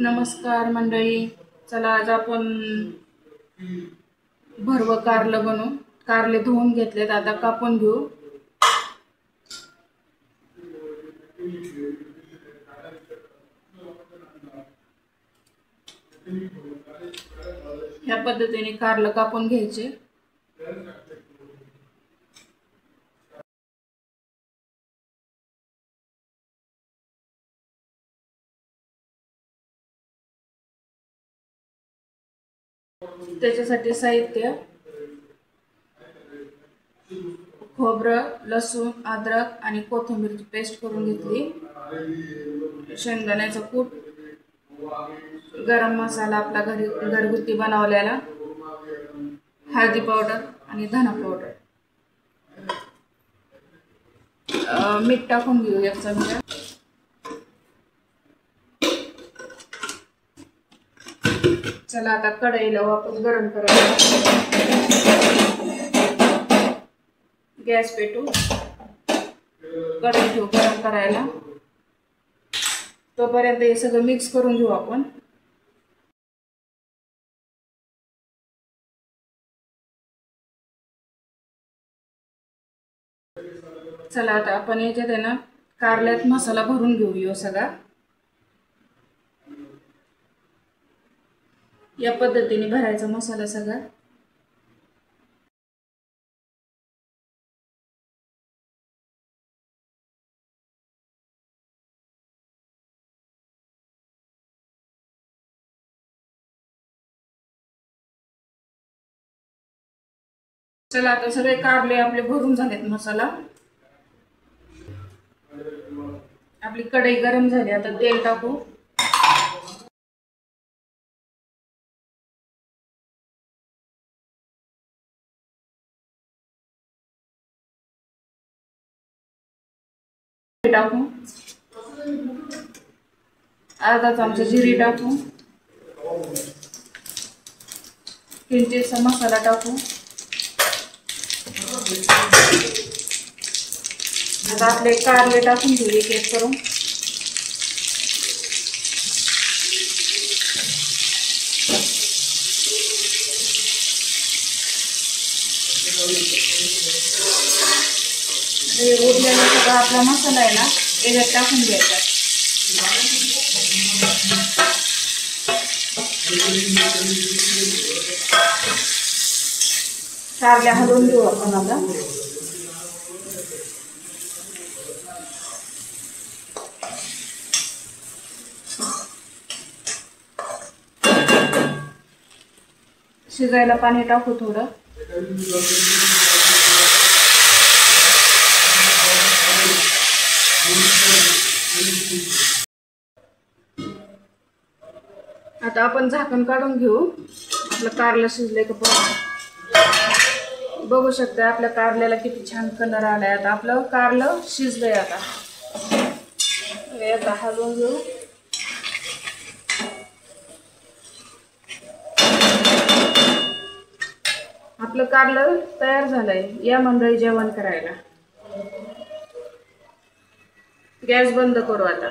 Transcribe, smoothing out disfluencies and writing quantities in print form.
नमस्कार मंडळी, चला आज आपण भरव कारलं बनवू। कारले धुवून घेतलेत, आता कापून घेऊ। ह्या पद्धतीने कारलं कापून घ्यायचे। त्याच्यासाठी साहित्य: खोबरं, लसूण, अद्रक आणि कोथिंबीरची पेस्ट करून घेतली, शेंगदाण्याचं कूट, गरम मसाला आपला घरगुती बनवलेला, हळदी पावडर आणि धना पावडर, मीठ टाकून घेऊ 1 चमचा। चला आता कढईला वापस गरम करायला गॅस पेटू, कढई घेऊ गरम करायला। तोपर्यंत हे सगळं मिक्स करून घेऊ आपण। चला आता आपण याच्यात आहे ना कारल्यात मसाला भरून घेऊ सगळा। या पद्धतीने भरायचा मसाला सगळा। चला आता सगळे कारले आपले भरून झालेत मसाला। आपली कढई गरम झाली, आता तेल टाकू। टाकू अर्धा चमचा जिरे टाकू, किंचितसा मसाला टाकू। आता आपले कारले टाकून घेऊ एक एक करून। उरलेला सगळा आपला मसाला आहे ना याच्यात टाकून घ्यायचा। कारले हलवून घेऊ आपण आता। शिजायला पाणी टाकू थोडं। आता आपण झाकण काढून घेऊ। आपलं कारलं शिजले का बघू शकता, आपल्या कारल्याला किती छान कलर आलाय। आता आपलं कारलं शिजलंय। आता हलवून घेऊ। आपलं कारलं तयार झालंय। या मंडळी जेवण करायला। गॅस बंद करू आता।